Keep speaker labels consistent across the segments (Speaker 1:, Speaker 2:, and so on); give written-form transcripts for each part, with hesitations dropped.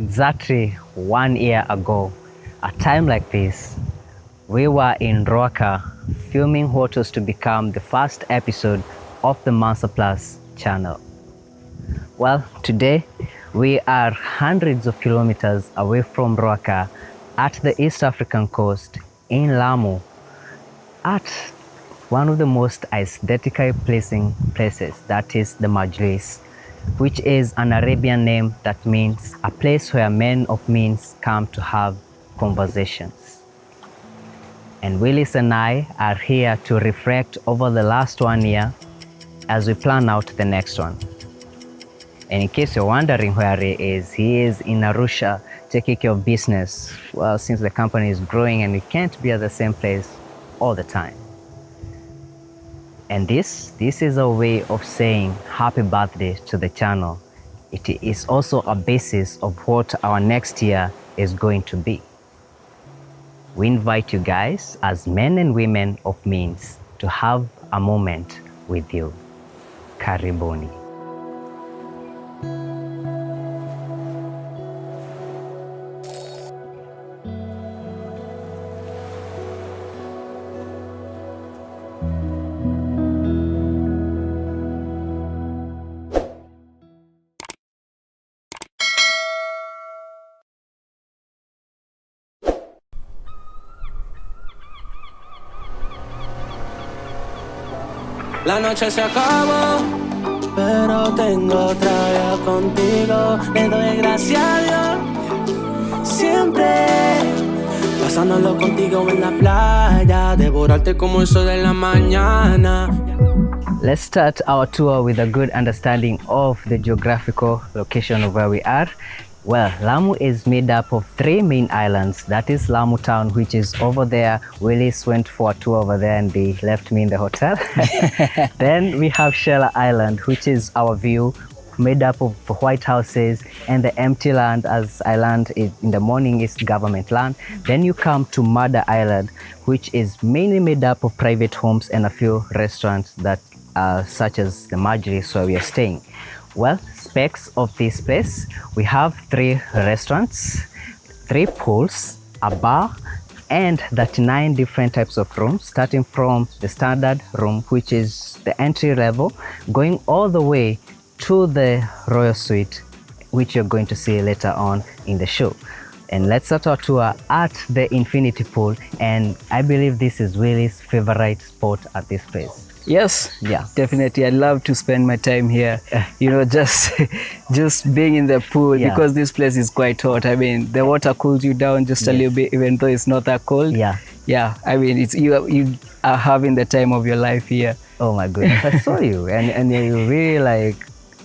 Speaker 1: Exactly 1 year ago, a time like this, we were in Roaka filming what was to become the first episode of the Mansa Plus channel. Well, today we are hundreds of kilometers away from Roaka at the East African coast in Lamu, at one of the most aesthetically pleasing places, that is the Majlis, which is an Arabian name that means a place where men of means come to have conversations. And Willis and I are here to reflect over the last 1 year as we plan out the next one. And in case you're wondering where he is in Arusha taking care of business. Well, since the company is growing and we can't be at the same place all the time. And this is a way of saying happy birthday to the channel. It is also a basis of what our next year is going to be. We invite you guys as men and women of means to have a moment with you. Karibuni.
Speaker 2: La noche se acabó, pero tengo otra vez contigo. Le doy gracias a Dios, siempre pasándolo contigo en la playa, devorarte como eso de la mañana.
Speaker 1: Let's start our tour with a good understanding of the geographical location of where we are. Well, Lamu is made up of 3 main islands. That is Lamu town, which is over there. Willis went for a tour over there and they left me in the hotel. Then we have Shella Island, which is our view, made up of white houses and the empty land. As I land in the morning is government land. Then you come to Mada Island, which is mainly made up of private homes and a few restaurants that such as the Majlis where we are staying. Well, specs of this place, we have 3 restaurants, 3 pools, a bar, and 39 different types of rooms, starting from the standard room, which is the entry level, going all the way to the Royale Suite, which you're going to see later on in the show. And let's start our tour at the Infinity Pool, and I believe this is Willie's favorite spot at this place.
Speaker 3: Yes,
Speaker 1: yeah,
Speaker 3: definitely. I love to spend my time here, you know, just being in the pool, because this place is quite hot. I mean, the water cools you down just a little bit, even though it's not that cold. Yeah. I mean, it's you are having the time of your life here.
Speaker 1: Oh my goodness, I saw you, and you really like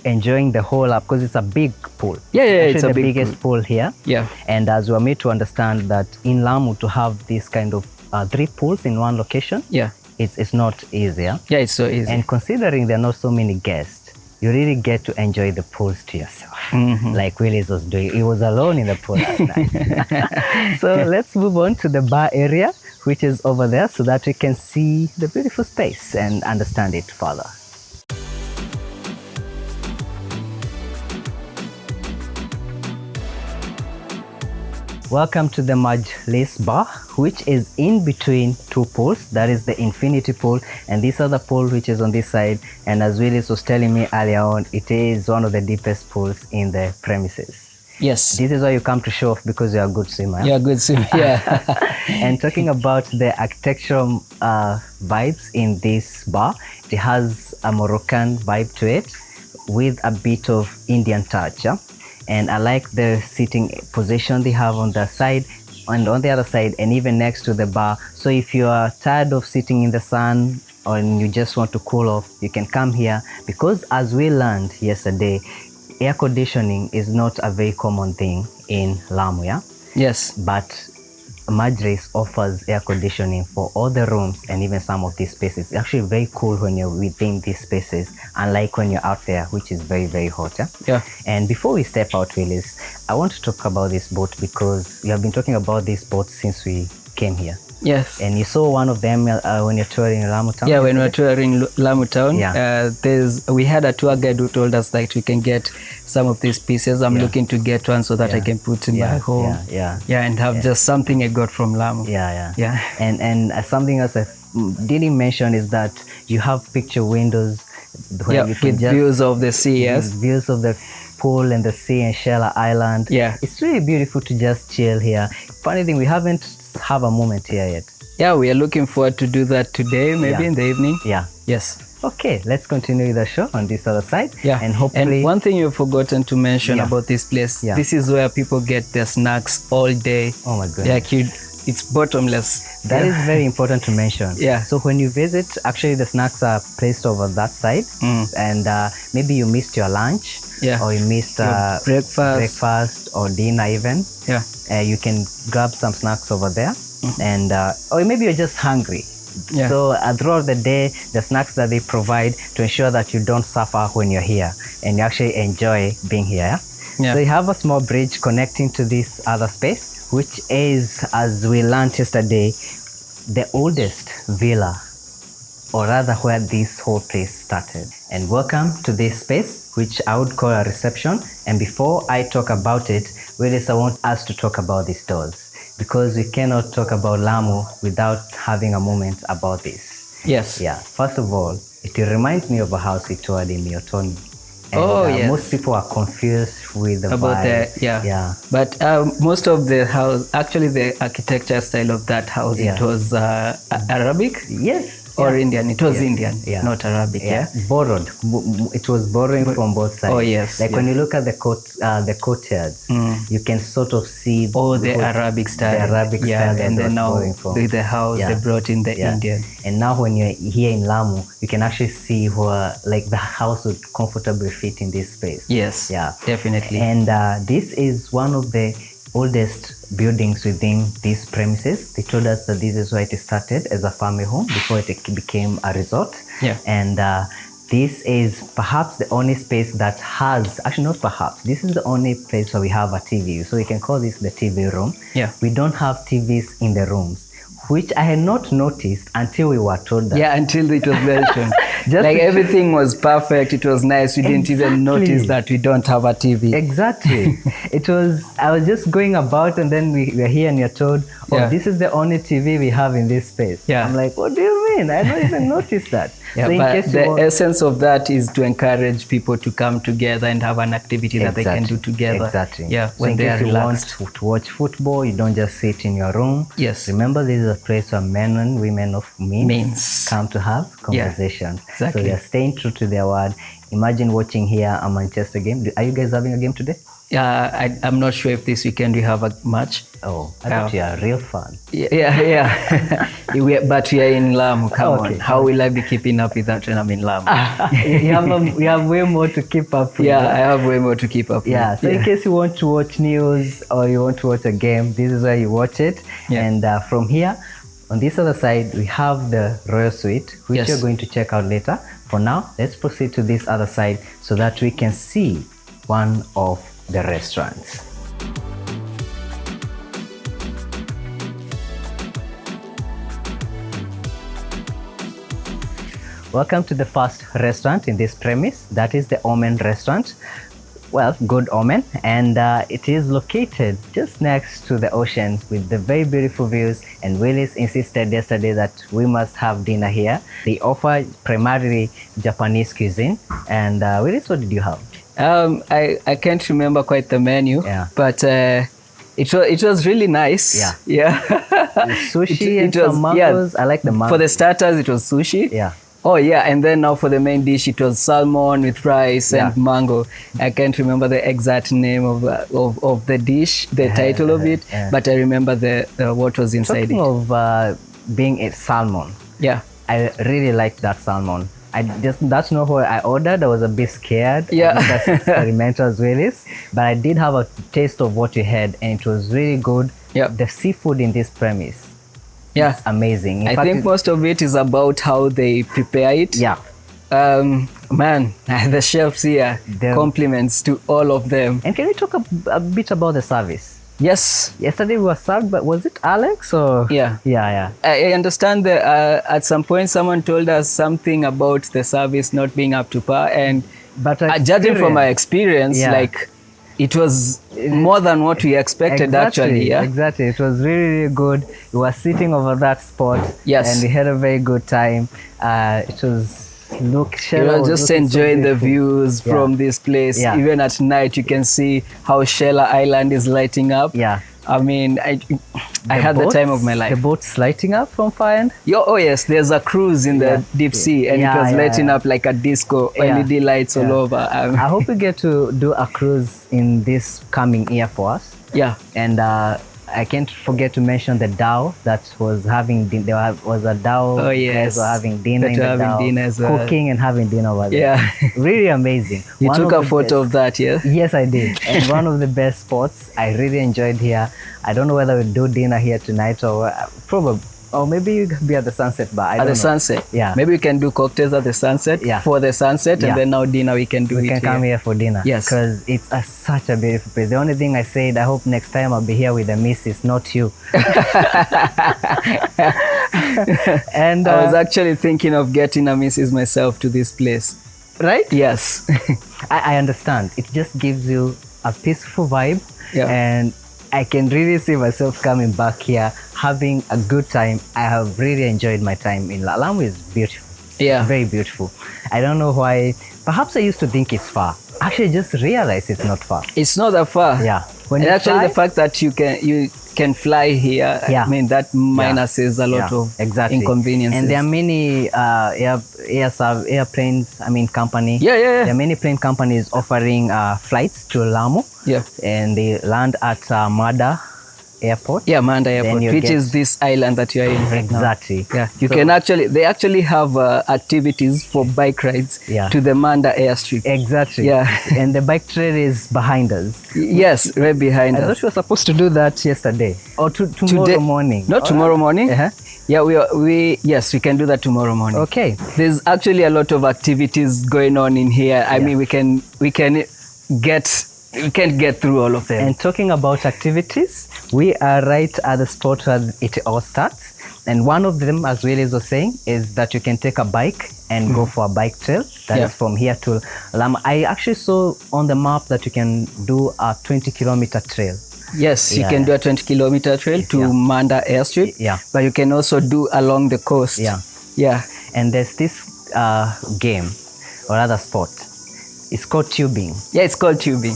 Speaker 1: enjoying the whole up because it's a big pool.
Speaker 3: Yeah,
Speaker 1: it's
Speaker 3: a
Speaker 1: the
Speaker 3: big
Speaker 1: biggest pool here.
Speaker 3: Yeah,
Speaker 1: and as we are made to understand that in Lamu to have this kind of 3 pools in one location.
Speaker 3: Yeah.
Speaker 1: It's not easy. Yeah,
Speaker 3: it's so easy.
Speaker 1: And considering there are not so many guests, you really get to enjoy the pools to yourself. Like Willis was doing. He was alone in the pool last night. So let's move on to the bar area, which is over there, so that we can see the beautiful space and understand it further. Welcome to the Majlis Bar, which is in between 2 pools. That is the Infinity Pool, and this other pool which is on this side. And as Willis was telling me earlier on, it is one of the deepest pools in the premises.
Speaker 3: Yes.
Speaker 1: This is why you come to show off, because you're a good swimmer.
Speaker 3: You're a good swimmer, yeah.
Speaker 1: And talking about the architectural vibes in this bar, it has a Moroccan vibe to it with a bit of Indian touch. Yeah? And I like the sitting position they have on the side and on the other side, and even next to the bar. So if you are tired of sitting in the sun or you just want to cool off, you can come here, because as we learned yesterday, air conditioning is not a very common thing in Lamu. Yeah?
Speaker 3: Yes.
Speaker 1: But Majlis offers air conditioning for all the rooms and even some of these spaces. It's actually very cool when you're within these spaces, unlike when you're out there, which is very, very hot.
Speaker 3: Yeah.
Speaker 1: And before we step out, Willis, I want to talk about this boat, because we have been talking about this boat since we came here.
Speaker 3: Yes.
Speaker 1: And you saw one of them when you're touring Lamu Town?
Speaker 3: Yeah, when we were touring Lamu Town,
Speaker 1: Yeah.
Speaker 3: we had a tour guide who told us that we can get some of these pieces. I'm looking to get one so that I can put in my home.
Speaker 1: Yeah.
Speaker 3: And have just something I got from Lamu.
Speaker 1: Yeah. And something else I didn't mention is that you have picture windows where you can
Speaker 3: with
Speaker 1: just
Speaker 3: views of the sea. Yes.
Speaker 1: Views of the pool and the sea and Shella Island.
Speaker 3: Yeah.
Speaker 1: It's really beautiful to just chill here. Funny thing, we haven't have a moment here yet.
Speaker 3: Yeah, we are looking forward to do that today, maybe in the evening.
Speaker 1: Yeah.
Speaker 3: Yes.
Speaker 1: Okay, let's continue the show on this other side.
Speaker 3: Yeah.
Speaker 1: And hopefully...
Speaker 3: And one thing you've forgotten to mention about this place, this is where people get their snacks all day.
Speaker 1: Oh my goodness.
Speaker 3: It's bottomless.
Speaker 1: That is very important to mention.
Speaker 3: Yeah.
Speaker 1: So when you visit, actually the snacks are placed over that side. And maybe you missed your lunch.
Speaker 3: Yeah.
Speaker 1: Or you missed breakfast or dinner even.
Speaker 3: Yeah.
Speaker 1: You can grab some snacks over there. And or maybe you're just hungry.
Speaker 3: Yeah.
Speaker 1: So throughout the day, the snacks that they provide to ensure that you don't suffer when you're here and you actually enjoy being here.
Speaker 3: Yeah.
Speaker 1: So you have a small bridge connecting to this other space, which is, as we learned yesterday, the oldest villa, or rather where this whole place started. And welcome to this space, which I would call a reception. And before I talk about it, Willis, I want us to talk about these doors, because we cannot talk about Lamu without having a moment about this.
Speaker 3: Yes.
Speaker 1: Yeah. First of all, it reminds me of a house we toured in Miotoni. And
Speaker 3: yes.
Speaker 1: Most people are confused with the
Speaker 3: about
Speaker 1: vibe.
Speaker 3: Yeah. But most of the house, actually the architecture style of that house, it was Arabic.
Speaker 1: Yes.
Speaker 3: Or Indian. It was Indian, not Arabic.
Speaker 1: Borrowed. It was borrowing from both sides.
Speaker 3: Oh yes.
Speaker 1: Like when you look at the courtyards, you can sort of see
Speaker 3: the Arabic style.
Speaker 1: The Arabic style.
Speaker 3: And then now with the house, they brought in the Indian.
Speaker 1: And now when you're here in Lamu, you can actually see where like the house would comfortably fit in this space.
Speaker 3: Yes. Yeah. Definitely.
Speaker 1: And this is one of the oldest buildings within these premises. They told us that this is where it started as a family home before it became a resort.
Speaker 3: Yeah.
Speaker 1: And this is perhaps the only space that has, actually not perhaps, this is the only place where we have a TV. So we can call this the TV room.
Speaker 3: Yeah.
Speaker 1: We don't have TVs in the rooms, which I had not noticed until we were told that.
Speaker 3: Yeah, until it was mentioned. Like everything was perfect. It was nice. We didn't even notice that we don't have a TV.
Speaker 1: Exactly. I was just going about and then we were here and you're told, this is the only TV we have in this space. Yeah. I'm like, what do you mean? I don't even notice that.
Speaker 3: Yeah,
Speaker 1: so
Speaker 3: but the essence of that is to encourage people to come together and have an activity that they can do together.
Speaker 1: Exactly.
Speaker 3: Yeah,
Speaker 1: so when they are relaxed. Want to watch football, you don't just sit in your room.
Speaker 3: Yes.
Speaker 1: Remember, this is a place where men and women of means come to have conversations.
Speaker 3: Yeah, exactly.
Speaker 1: So they are staying true to their word. Imagine watching here a Manchester game. Are you guys having a game today?
Speaker 3: I'm not sure if this weekend we have a match.
Speaker 1: Oh, I thought you are real fun.
Speaker 3: Yeah. But we are in Lamu. Come on. How will I be keeping up with that when I'm in Lamu?
Speaker 1: You have way more to keep up with.
Speaker 3: Yeah, I have way more to keep up with.
Speaker 1: So in case you want to watch news or you want to watch a game, this is where you watch it. Yeah. And from here, on this other side, we have the Royale Suite, which you're going to check out later. For now, let's proceed to this other side so that we can see one of the restaurants. Welcome to the first restaurant in this premise. That is the Omen Restaurant. Well, good omen. And it is located just next to the ocean with the very beautiful views. And Willis insisted yesterday that we must have dinner here. They offer primarily Japanese cuisine. And Willis, what did you have?
Speaker 3: I can't remember quite the menu, but it was really nice. Yeah.
Speaker 1: Sushi and some mangoes. I like the mangoes.
Speaker 3: For the starters, it was sushi.
Speaker 1: Yeah.
Speaker 3: Oh yeah, and then now for the main dish, it was salmon with rice and mango. I can't remember the exact name of the dish, the title of it, but I remember the what was inside
Speaker 1: Talking of being a salmon.
Speaker 3: Yeah.
Speaker 1: I really liked that salmon. That's not what I ordered. I was a bit scared.
Speaker 3: Yeah.
Speaker 1: That's experimental as well is. But I did have a taste of what you had and it was really good.
Speaker 3: Yeah.
Speaker 1: The seafood in this premise.
Speaker 3: Yeah.
Speaker 1: It's amazing. In
Speaker 3: I
Speaker 1: fact,
Speaker 3: think most of it is about how they prepare it.
Speaker 1: Yeah.
Speaker 3: Man, the chefs here, compliments to all of them.
Speaker 1: And can we talk a bit about the service?
Speaker 3: Yes.
Speaker 1: Yesterday we were served, but was it Alex or?
Speaker 3: Yeah.
Speaker 1: Yeah.
Speaker 3: I understand that at some point someone told us something about the service not being up to par, and
Speaker 1: But
Speaker 3: judging from my experience, like it was more than what we expected. Actually, yeah.
Speaker 1: Exactly. It was really good. We were sitting over that spot.
Speaker 3: Yes.
Speaker 1: And we had a very good time. It was
Speaker 3: just enjoying the views from this place. Even at night, you can see how Shella Island is lighting up.
Speaker 1: Yeah.
Speaker 3: I mean, I had the time of my life.
Speaker 1: The boat's lighting up from far end?
Speaker 3: Oh yes, there's a cruise in the deep sea, and it was lighting up like a disco, LED lights all over.
Speaker 1: I hope we get to do a cruise in this coming year for us.
Speaker 3: Yeah.
Speaker 1: And I can't forget to mention the Dhow that was having there was a Dhow.
Speaker 3: Oh yes,
Speaker 1: guys were having dinner in the Dhow,
Speaker 3: dinner as well.
Speaker 1: cooking and having dinner over there.
Speaker 3: Yeah.
Speaker 1: Really amazing.
Speaker 3: You took a photo of that, yeah?
Speaker 1: Yes, I did. And one of the best spots. I really enjoyed here. I don't know whether we'll do dinner here tonight or probably, or maybe you could be at the Sunset Bar. I don't know.
Speaker 3: Sunset.
Speaker 1: Yeah.
Speaker 3: Maybe we can do cocktails at the sunset for the sunset, and then now dinner we can do
Speaker 1: we can come here for dinner.
Speaker 3: Yes.
Speaker 1: Because it's such a beautiful place. The only thing I said, I hope next time I'll be here with the missus, not you. And
Speaker 3: I was actually thinking of getting a missus myself to this place.
Speaker 1: Right?
Speaker 3: Yes.
Speaker 1: I understand. It just gives you a peaceful vibe.
Speaker 3: Yeah.
Speaker 1: And I can really see myself coming back here, having a good time. I have really enjoyed my time in Lamu. Is beautiful.
Speaker 3: Yeah.
Speaker 1: Very beautiful. I don't know why. Perhaps I used to think it's far. Actually, I just realized it's not far.
Speaker 3: It's not that far.
Speaker 1: Yeah.
Speaker 3: When and actually fly, the fact that you can fly here, I mean, that minuses a lot of inconveniences.
Speaker 1: And there are many airplanes, company.
Speaker 3: There
Speaker 1: are many plane companies offering flights to Lamu.
Speaker 3: Yeah.
Speaker 1: And they land at Mada Airport.
Speaker 3: Yeah, Manda Airport, which is this island that you're in.
Speaker 1: Exactly.
Speaker 3: Yeah. You can they actually have activities for bike rides to the Manda airstrip.
Speaker 1: Exactly.
Speaker 3: Yeah.
Speaker 1: And the bike trail is behind us.
Speaker 3: Yes, right behind us.
Speaker 1: I thought we were supposed to do that yesterday or tomorrow morning.
Speaker 3: Not tomorrow morning. Yeah, we can do that tomorrow morning.
Speaker 1: Okay.
Speaker 3: There's actually a lot of activities going on in here. I mean, we can't get through all of them.
Speaker 1: And talking about activities, we are right at the spot where it all starts. And one of them, as Willis was saying, is that you can take a bike and go for a bike trail. That is from here to Lamu. I actually saw on the map that you can do a 20-kilometer trail.
Speaker 3: Yes, you can do a 20-kilometer trail to Manda airstrip.
Speaker 1: Yeah.
Speaker 3: But you can also do along the coast.
Speaker 1: Yeah.
Speaker 3: Yeah.
Speaker 1: And there's this game or other sport. It's called tubing.
Speaker 3: Yeah, it's called tubing.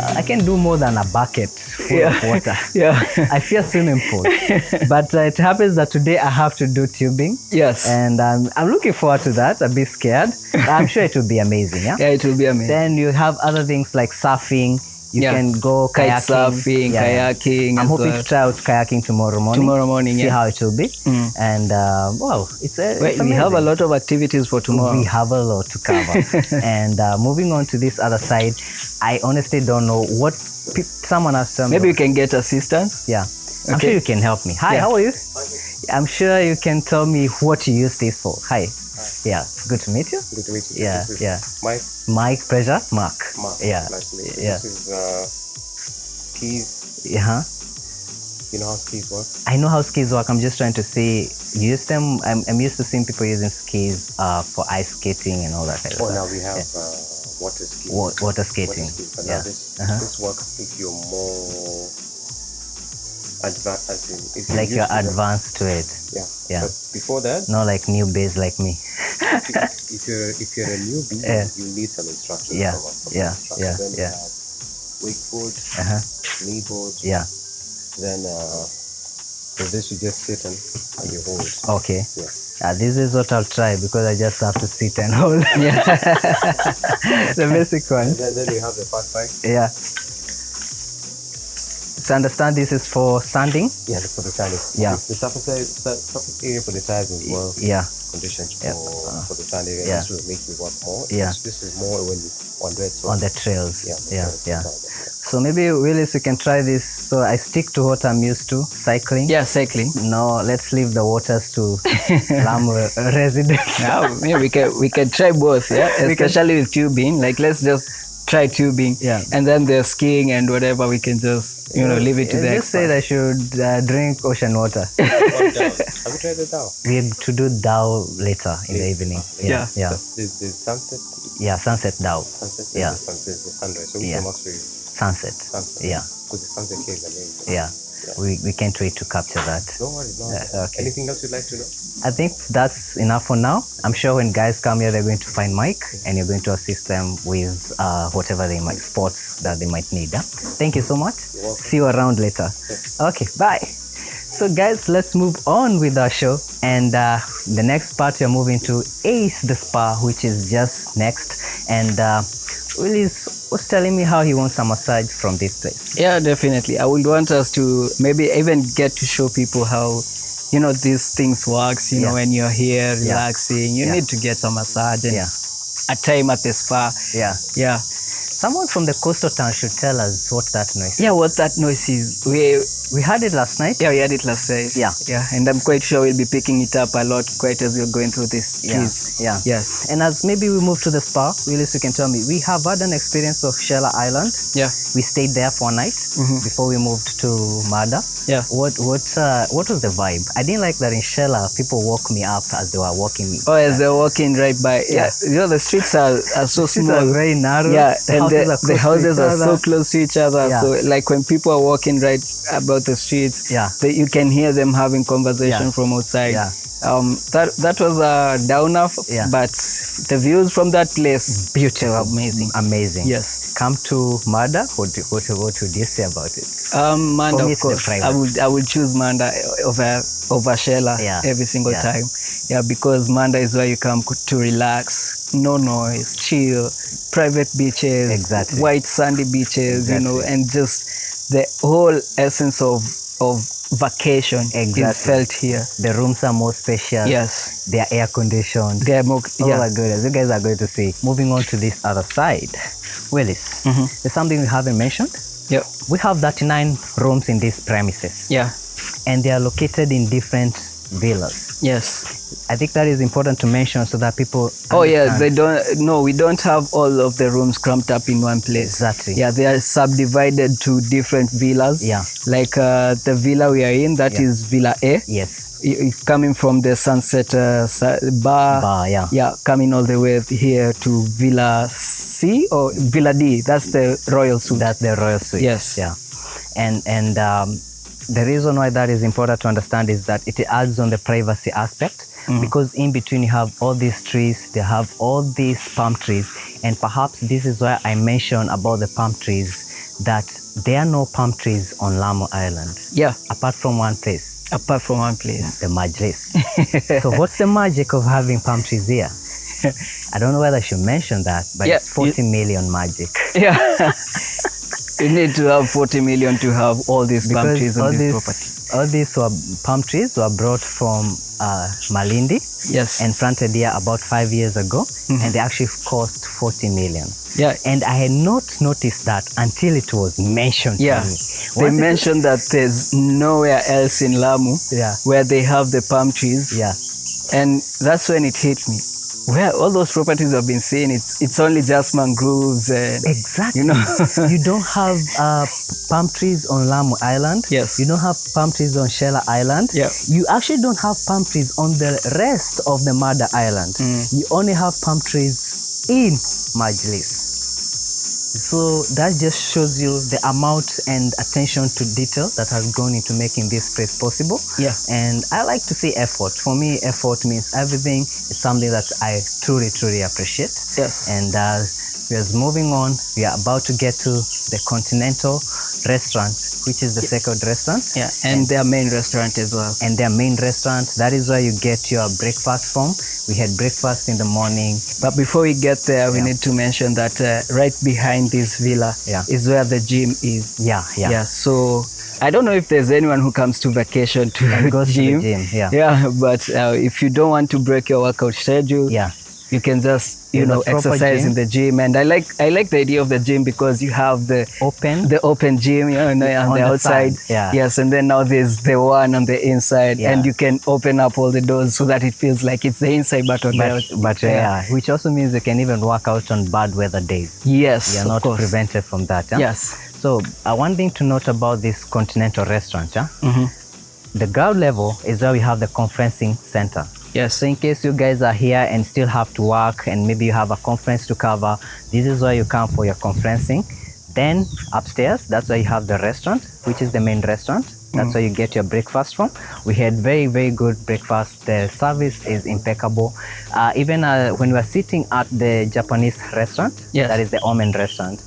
Speaker 1: I can do more than a bucket full of water.
Speaker 3: Yeah.
Speaker 1: I fear swimming pool. But it happens that today I have to do tubing.
Speaker 3: Yes.
Speaker 1: And I'm looking forward to that. A bit scared. But I'm sure it will be amazing. Yeah.
Speaker 3: Yeah, it will be amazing.
Speaker 1: Then you have other things like surfing. You can go
Speaker 3: kite
Speaker 1: kayaking.
Speaker 3: Surfing, kayaking.
Speaker 1: I'm hoping to try out kayaking tomorrow morning. See how it will be. And wow, it's amazing.
Speaker 3: We have a lot of activities for tomorrow.
Speaker 1: We have a lot to cover. And moving on to this other side, I honestly don't know what someone has told me.
Speaker 3: Maybe you can get assistance.
Speaker 1: Yeah. I'm sure you can help me. Hi, how are you? I'm sure you can tell me what you use this for. Hi. Yeah, good to meet you.
Speaker 4: Good to meet you.
Speaker 1: Yeah,
Speaker 4: Mike.
Speaker 1: Mike, pleasure. Mark. Yeah.
Speaker 4: Nice to meet you.
Speaker 1: Yeah.
Speaker 4: This is skis.
Speaker 1: Yeah.
Speaker 4: You know how skis work?
Speaker 1: I know how skis work. I'm just trying to see, use them. I'm used to seeing people using skis for ice skating and all that kind of stuff.
Speaker 4: Now we have water skiing.
Speaker 1: Water skating.
Speaker 4: But now this works if you're more advanced.
Speaker 1: Like you're advanced to it.
Speaker 4: Yeah. But before that,
Speaker 1: not like newbies like me.
Speaker 4: if you're a newbie, you need some instruction.
Speaker 1: Yeah.
Speaker 4: Then you have wake foot, knee board.
Speaker 1: Yeah.
Speaker 4: Then for this you just sit and you hold.
Speaker 1: Okay.
Speaker 4: Yeah.
Speaker 1: This is what I'll try because I just have to sit and hold. The basic one.
Speaker 4: Then you have the fat bike.
Speaker 1: Yeah. to understand this is for sanding?
Speaker 4: Yeah, for the sanding.
Speaker 1: Yeah.
Speaker 4: The surface area for the tiles is well conditioned for the sanding area to make you work more.
Speaker 1: Yeah.
Speaker 4: This is more when you
Speaker 1: on the trails.
Speaker 4: Yeah.
Speaker 1: So maybe Willis, you can try this. So I stick to what I'm used to, cycling.
Speaker 3: Yeah, cycling.
Speaker 1: No, let's leave the waters to Lamu residents.
Speaker 3: Yeah, we can try both, yeah. Especially with tubing. Like let's just try tubing. Yeah. And then the skiing and whatever we can just leave it to the
Speaker 1: just say I should drink ocean water.
Speaker 4: Have you tried the Dhow?
Speaker 1: We have to do Dhow later in the evening. Yeah.
Speaker 4: The sunset?
Speaker 1: Yeah, sunset Dhow.
Speaker 4: Sunset?
Speaker 1: Yeah.
Speaker 4: The sunrise. So we come actually
Speaker 1: sunset.
Speaker 4: Yeah. Because the sunset cave is amazing.
Speaker 1: Yeah. We can't wait to capture that.
Speaker 4: No worries, no worries. Okay. Anything else you'd like to know?
Speaker 1: I think that's enough for now. I'm sure when guys come here, they're going to find Mike and you're going to assist them with whatever they might, sports that they might need. Huh? Thank you so much. See you around later. Okay, bye. So guys, let's move on with our show. And the next part we're moving to is the spa, which is just next. And Willis was telling me how he wants a massage from this place.
Speaker 3: Yeah, definitely. I would want us to maybe even get to show people how, these things works, when you're here relaxing, you need to get a massage and a time at the spa. Yeah.
Speaker 1: Someone from the coastal town should tell us what that noise is.
Speaker 3: Yeah, what that noise is.
Speaker 1: We heard it last night.
Speaker 3: Yeah, we had it last night.
Speaker 1: Yeah.
Speaker 3: And I'm quite sure we'll be picking it up a lot quite as we're going through this trees.
Speaker 1: Yeah.
Speaker 3: Yes.
Speaker 1: And as maybe we move to the spa, Willis, you can tell me, we have had an experience of Shella Island.
Speaker 3: Yeah.
Speaker 1: We stayed there for a night before we moved to Mada.
Speaker 3: Yeah.
Speaker 1: What was the vibe? I didn't like that in Shella, people woke me up as they were walking me.
Speaker 3: Oh, as they're walking right by. Yeah. The streets are so
Speaker 1: the streets
Speaker 3: small.
Speaker 1: are very narrow.
Speaker 3: Yeah. The houses are so close to each other.
Speaker 1: Yeah.
Speaker 3: So like when people are walking right about the streets, you can hear them having conversation from outside.
Speaker 1: Yeah.
Speaker 3: That was a downer, but the views from that place,
Speaker 1: beautiful,
Speaker 3: amazing.
Speaker 1: Yes. Come to Mada. What would you say about it?
Speaker 3: Manda, of course. I would choose Manda over Shella every single time. Yeah, because Manda is where you come to relax, no noise, chill, private beaches, white sandy beaches, and just the whole essence of vacation is felt here.
Speaker 1: The rooms are more spacious.
Speaker 3: Yes.
Speaker 1: They are air conditioned.
Speaker 3: They are more.
Speaker 1: Oh my goodness, you guys are going to see. Moving on to this other side, Willis, there's something we haven't mentioned.
Speaker 3: Yeah.
Speaker 1: We have 39 rooms in these premises.
Speaker 3: Yeah.
Speaker 1: And they are located in different villas.
Speaker 3: Yes.
Speaker 1: I think that is important to mention so that people
Speaker 3: understand. We don't have all of the rooms cramped up in one place.
Speaker 1: Exactly.
Speaker 3: Yeah, they are subdivided to different villas.
Speaker 1: Yeah.
Speaker 3: Like the villa we are in, that is Villa A.
Speaker 1: Yes.
Speaker 3: Coming from the Sunset Bar. Yeah, coming all the way here to Villa C or Villa D. That's the Royale Suite.
Speaker 1: That's the Royale Suite.
Speaker 3: Yes.
Speaker 1: Yeah. And the reason why that is important to understand is that it adds on the privacy aspect. Because in between you have all these trees, they have all these palm trees, and perhaps this is why I mentioned about the palm trees, that there are no palm trees on Lamu Island.
Speaker 3: Yeah.
Speaker 1: Apart from one place. The Majlis. So what's the magic of having palm trees here? I don't know whether I should mention that, but it's 40 million magic.
Speaker 3: Yeah. You need to have 40 million to have all these palm trees on this property.
Speaker 1: All these palm trees were brought from Malindi.
Speaker 3: Yes.
Speaker 1: And planted here about 5 years ago. And they actually cost 40 million.
Speaker 3: Yeah.
Speaker 1: And I had not noticed that until it was mentioned to me.
Speaker 3: They mentioned that there's nowhere else in Lamu where they have the palm trees.
Speaker 1: Yeah.
Speaker 3: And that's when it hit me. Where all those properties have been seen, it's only just mangroves.
Speaker 1: Exactly.
Speaker 3: You
Speaker 1: don't have palm trees on Lamu Island.
Speaker 3: Yes.
Speaker 1: You don't have palm trees on Shella Island.
Speaker 3: Yeah.
Speaker 1: You actually don't have palm trees on the rest of the Mada Island. You only have palm trees in Majlis. So that just shows you the amount and attention to detail that has gone into making this place possible.
Speaker 3: Yeah.
Speaker 1: And I like to say effort. For me, effort means everything. It's something that I truly, truly appreciate.
Speaker 3: Yes.
Speaker 1: And we are moving on. We are about to get to the Continental Restaurant, which is the second restaurant.
Speaker 3: Yeah, and their main restaurant as well.
Speaker 1: And their main restaurant, that is where you get your breakfast from. We had breakfast in the morning.
Speaker 3: But before we get there, we need to mention that right behind this villa is where the gym is.
Speaker 1: Yeah.
Speaker 3: So I don't know if there's anyone who comes to vacation to
Speaker 1: and goes
Speaker 3: gym.
Speaker 1: to the gym. Yeah.
Speaker 3: Yeah, but if you don't want to break your workout schedule, you can just exercise in the gym. And I like the idea of the gym because you have the open gym on the outside. Yes, and then now there's the one on the inside, and you can open up all the doors so that it feels like it's the inside but on the outside.
Speaker 1: Which also means you can even work out on bad weather days.
Speaker 3: Yes,
Speaker 1: you're not prevented from that.
Speaker 3: Yes.
Speaker 1: So one thing to note about this Continental Restaurant, the ground level is where we have the conferencing center.
Speaker 3: Yes.
Speaker 1: So in case you guys are here and still have to work and maybe you have a conference to cover, this is where you come for your conferencing. Then upstairs, that's where you have the restaurant, which is the main restaurant. That's where you get your breakfast from. We had very, very good breakfast. The service is impeccable. Even when we were sitting at the Japanese restaurant, that is the Omen Restaurant,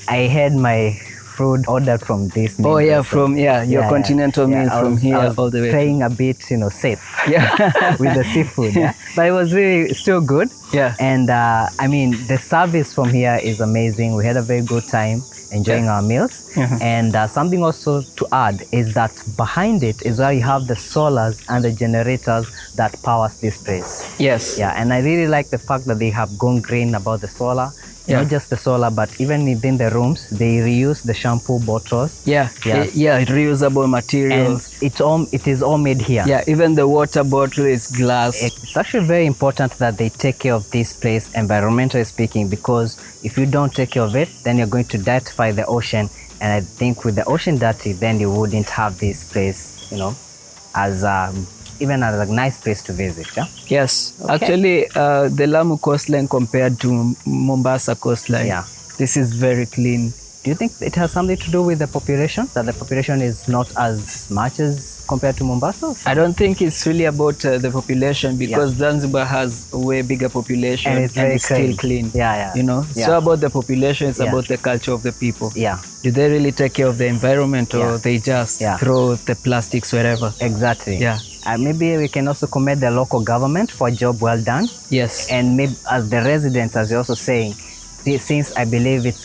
Speaker 1: I had my food ordered from this.
Speaker 3: From your continental meal from here all the way.
Speaker 1: Playing a bit, safe. With the seafood. But it was really still good. And I mean, the service from here is amazing. We had a very good time enjoying our meals. And something also to add is that behind it is where you have the solars and the generators that powers this place.
Speaker 3: Yes.
Speaker 1: And I really like the fact that they have gone green about the solar. Not just the solar, but even within the rooms, they reuse the shampoo bottles.
Speaker 3: Reusable materials.
Speaker 1: And it is all made here.
Speaker 3: Even the water bottle is glass.
Speaker 1: It's actually very important that they take care of this place, environmentally speaking, because if you don't take care of it, then you're going to dirtify the ocean. And I think with the ocean dirty, then you wouldn't have this place, as even a nice place to visit.
Speaker 3: Yes. Actually, the Lamu coastline compared to Mombasa coastline, this is very clean.
Speaker 1: Do you think it has something to do with the population? That the population is not as much as compared to Mombasa?
Speaker 3: I don't think it's really about the population, because Zanzibar has a way bigger population
Speaker 1: and it's
Speaker 3: still clean. So about the population, it's about the culture of the people. Do they really take care of the environment, or they just throw the plastics wherever?
Speaker 1: Exactly. Maybe we can also commend the local government for a job well done.
Speaker 3: Yes.
Speaker 1: And maybe as the residents, as you're also saying, since I believe it's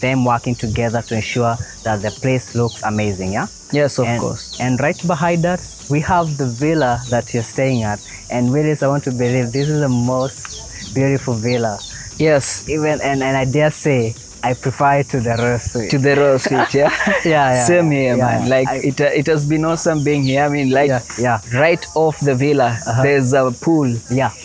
Speaker 1: them working together to ensure that the place looks amazing.
Speaker 3: Yes, of course.
Speaker 1: And right behind us, we have the villa that you're staying at. And Willis, I want to believe this is the most beautiful villa.
Speaker 3: Yes.
Speaker 1: And I dare say, I prefer it to the Royale Suite.
Speaker 3: To the Royale Suite, Same here, man. Like it has been awesome being here. I mean, like right off the villa, there's a pool.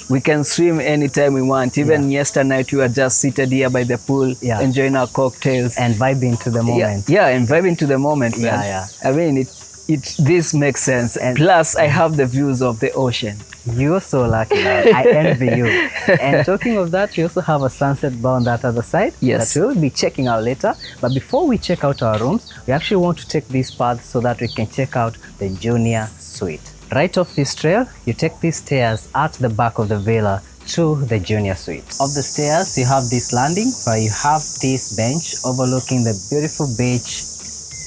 Speaker 3: We can swim anytime we want. Even yesterday night, we were just seated here by the pool, enjoying our cocktails
Speaker 1: and vibing to the moment.
Speaker 3: And vibing to the moment, man. I mean, this makes sense. And plus, I have the views of the ocean.
Speaker 1: You're so lucky, man. I envy you. And talking of that, we also have a sunset bar on that other side that we'll be checking out later. But before we check out our rooms, we actually want to take this path so that we can check out the Junior Suite. Right off this trail, you take these stairs at the back of the villa to the Junior Suite. Off the stairs, you have this landing where you have this bench overlooking the beautiful beach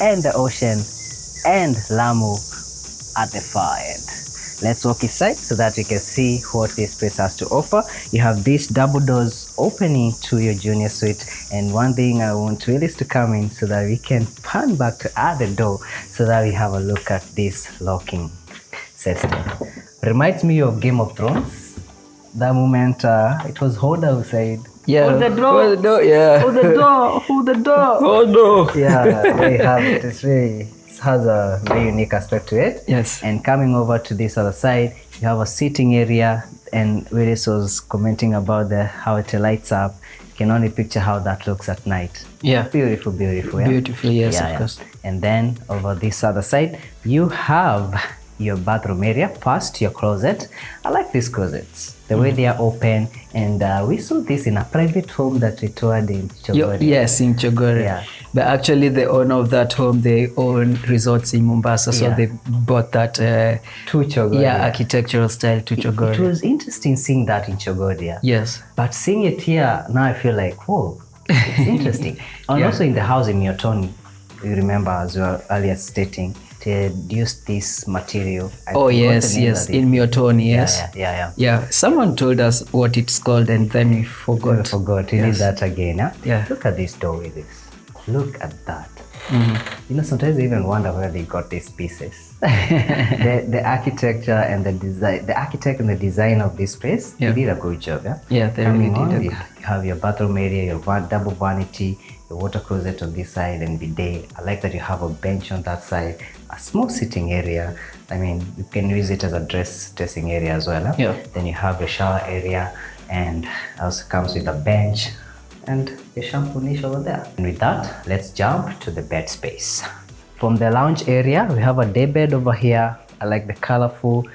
Speaker 1: and the ocean and Lamu at the far end. Let's walk inside so that we can see what this place has to offer. You have these double doors opening to your Junior Suite. And one thing I want Willis to come in so that we can pan back to add the door so that we have a look at this locking system. Reminds me of Game of Thrones. That moment it was Hoda who said, hold the door, hold the door, hold the door, hold the door.
Speaker 3: Hold door.
Speaker 1: There you have it. It's really has a very unique aspect to it.
Speaker 3: Yes.
Speaker 1: And coming over to this other side, you have a sitting area, and Willis was commenting about how it lights up. You can only picture how that looks at night. Beautiful.
Speaker 3: Beautiful, yes, of course.
Speaker 1: And then over this other side, you have your bathroom area. First, your closet. I like these closets, the way they are open. And we saw this in a private home that we toured in Chogore.
Speaker 3: Yes, in Chogore. But actually, the owner of that home, they own resorts in Mombasa, so they bought that
Speaker 1: to Chogore.
Speaker 3: Architectural style to Chogore.
Speaker 1: It was interesting seeing that in Chogore.
Speaker 3: Yes.
Speaker 1: But seeing it here, now I feel like, whoa, it's interesting. And also in the house in Miotoni, you remember as you were earlier stating, they used this material.
Speaker 3: Yes, in Miotoni, yes. Yeah, someone told us what it's called and then we forgot.
Speaker 1: We did that again, Look at this door with this. Look at that. You know, sometimes I even wonder where they got these pieces. the architecture and the design, the architect and the design of this place, they did a good job.
Speaker 3: Yeah, they really did.
Speaker 1: You have your bathroom area, your double vanity, your water closet on this side, and bidet. I like that you have a bench on that side, a small sitting area. I mean, you can use it as a dressing area as well.
Speaker 3: Yeah.
Speaker 1: Then you have your shower area, and also comes with a bench and your shampoo niche over there. And with that, let's jump to the bed space. From the lounge area, we have a day bed over here. I like the colorful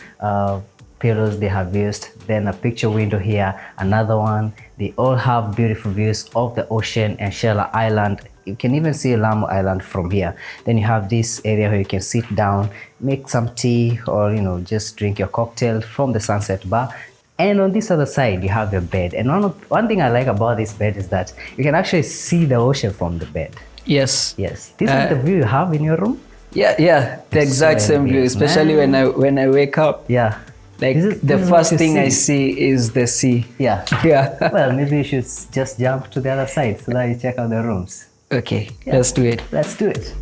Speaker 1: pillows they have used. Then a picture window here, another one. They all have beautiful views of the ocean and Shella Island. You can even see Lamu Island from here. Then you have this area where you can sit down, make some tea, or just drink your cocktail from the sunset bar. And on this other side, you have your bed. And one thing I like about this bed is that you can actually see the ocean from the bed.
Speaker 3: Yes.
Speaker 1: Yes. This is the view you have in your room?
Speaker 3: Yeah. The exact same view, especially when I wake up.
Speaker 1: Yeah.
Speaker 3: Like the first thing I see is the sea.
Speaker 1: Yeah.
Speaker 3: Yeah.
Speaker 1: Well, maybe you should just jump to the other side so that you check out the rooms.
Speaker 3: Okay, let's do it.
Speaker 1: Let's do it.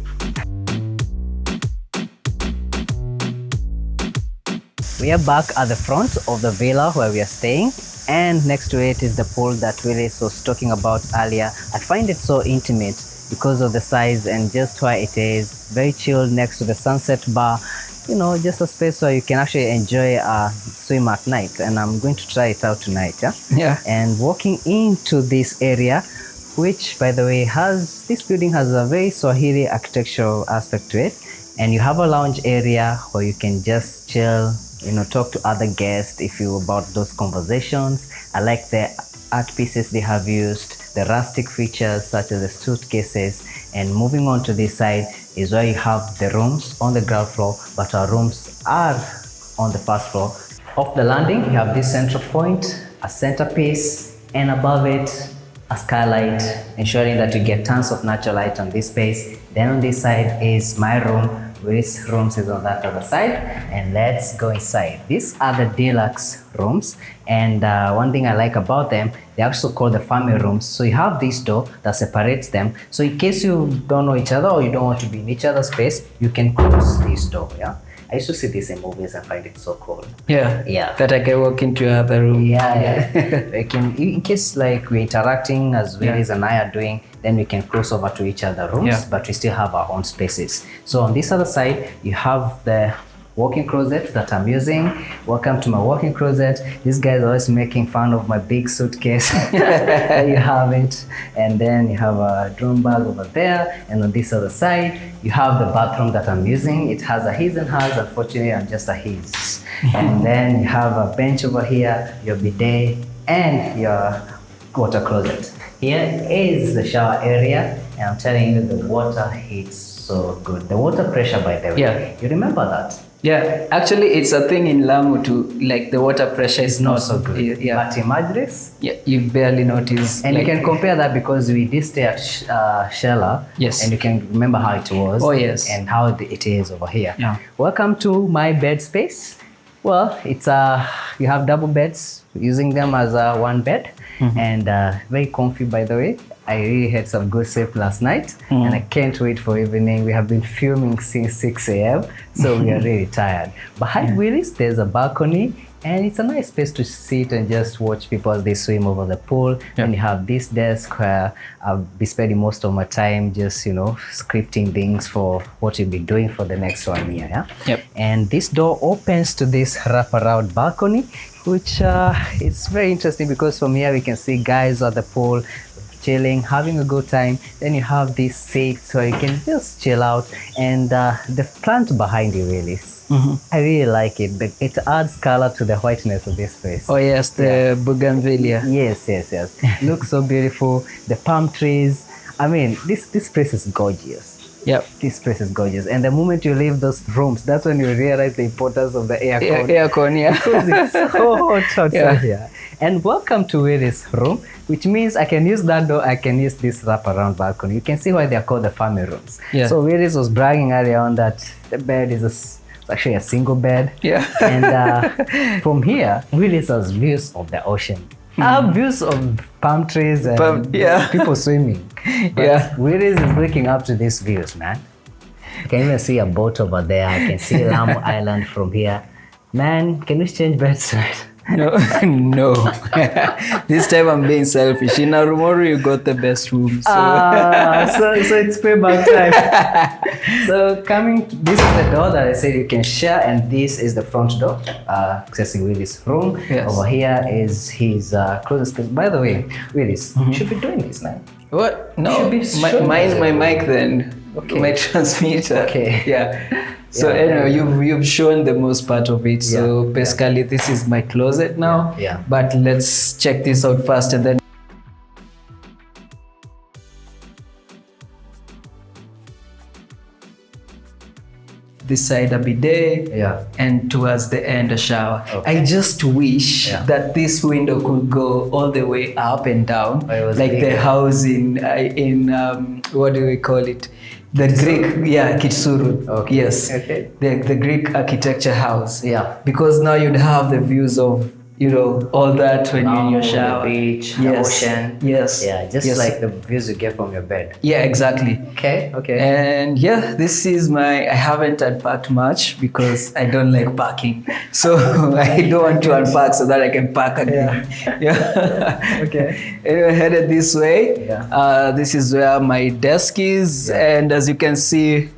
Speaker 1: We are back at the front of the villa where we are staying, and next to it is the pool that Willis was talking about earlier. I find it so intimate because of the size and just where it is. Very chilled next to the sunset bar. Just a space where you can actually enjoy a swim at night, and I'm going to try it out tonight.
Speaker 3: Yeah.
Speaker 1: And walking into this area, which by the way this building has a very Swahili architectural aspect to it, and you have a lounge area where you can just chill, talk to other guests about those conversations. I like the art pieces they have used, the rustic features such as the suitcases. And moving on to this side is where you have the rooms on the ground floor, but our rooms are on the first floor. Off the landing, you have this central point, a centerpiece, and above it a skylight, ensuring that you get tons of natural light on this space. Then on this side is my room. Willis' rooms is on that other side, and let's go inside. These are the deluxe rooms, and one thing I like about them, they also called the family rooms. So you have this door that separates them, so in case you don't know each other or you don't want to be in each other's space, you can close this door. I used to see this in movies and find it so cool.
Speaker 3: Yeah. That I can walk into another room.
Speaker 1: In case like we're interacting as Willis and I are doing, then we can cross over to each other's rooms, but we still have our own spaces. So on this other side, you have the walk-in closet that I'm using. Welcome to my walk-in closet. This guy is always making fun of my big suitcase. There you have it. And then you have a drum bag over there. And on this other side, you have the bathroom that I'm using. It has a his and hers. Unfortunately, I'm just a his. And then you have a bench over here, your bidet, and your water closet. Here is the shower area. And I'm telling you, the water hits so good. The water pressure, by the way. You remember that?
Speaker 3: Yeah, actually it's a thing in Lamu too, like the water pressure is not
Speaker 1: so good. But in Majlis,
Speaker 3: you barely notice.
Speaker 1: And you can compare that because we did stay at Shella.
Speaker 3: Yes.
Speaker 1: And you can remember how it was.
Speaker 3: Oh yes.
Speaker 1: And how it is over here.
Speaker 3: Yeah.
Speaker 1: Welcome to my bed space. Well, it's you have double beds, using them as one bed, and very comfy, by the way. I really had some good sleep last night, and I can't wait for evening. We have been filming since 6 a.m., so we are really tired. Behind Willis, there's a balcony, and it's a nice space to sit and just watch people as they swim over the pool. And you have this desk where I'll be spending most of my time just, scripting things for what you'll be doing for the next 1 year. And this door opens to this wraparound balcony, which is very interesting because from here we can see guys at the pool chilling, having a good time. Then you have these seats where you can just chill out, and the plant behind you, really. I really like it. It adds color to the whiteness of this place.
Speaker 3: Oh yes, the bougainvillea.
Speaker 1: Yes. Looks so beautiful. The palm trees. I mean, this place is gorgeous.
Speaker 3: Yep.
Speaker 1: This place is gorgeous. And the moment you leave those rooms, that's when you realize the importance of the aircon.
Speaker 3: Aircon, yeah.
Speaker 1: Because it's so hot outside here. And welcome to Willis' room, which means I can use that door, I can use this wraparound balcony. You can see why they're called the family rooms.
Speaker 3: Yeah.
Speaker 1: So Willis was bragging earlier on that the bed is actually a single bed.
Speaker 3: Yeah.
Speaker 1: And from here, Willis has views of the ocean. I have views of palm trees and people swimming. But Willis is looking up to these views, man. I can even see a boat over there. I can see Lamu Island from here. Man, can we change beds?
Speaker 3: No, no. This time I'm being selfish. In Arumoro, you got the best room. So,
Speaker 1: so it's payback time. So this is the door that I said you can share, and this is the front door, accessing Willis' room.
Speaker 3: Yes.
Speaker 1: Over here is his closest space. By the way, Willis, you should be doing this, man.
Speaker 3: What? No, mine's my mic then. Okay. My transmitter.
Speaker 1: Okay.
Speaker 3: Yeah. So anyway, you've shown the most part of it. So basically, this is my closet now.
Speaker 1: Yeah.
Speaker 3: But let's check this out first, and then this side a bidet, and towards the end a shower. Okay. I just wish that this window could go all the way up and down, like the house in what do we call it? The Greek, Kitsuru.
Speaker 1: Okay.
Speaker 3: Yes.
Speaker 1: Okay.
Speaker 3: The Greek architecture house.
Speaker 1: Yeah.
Speaker 3: Because now you'd have the views of, all that when you're in your shower.
Speaker 1: The beach, the ocean.
Speaker 3: Yes.
Speaker 1: Yeah, just like the views you get from your bed.
Speaker 3: Yeah, exactly.
Speaker 1: Okay.
Speaker 3: And this is I haven't unpacked much because I don't like packing. So I don't want to unpack so that I can pack again. Yeah.
Speaker 1: Okay.
Speaker 3: Anyway, headed this way.
Speaker 1: Yeah.
Speaker 3: This is where my desk is. And as you can see,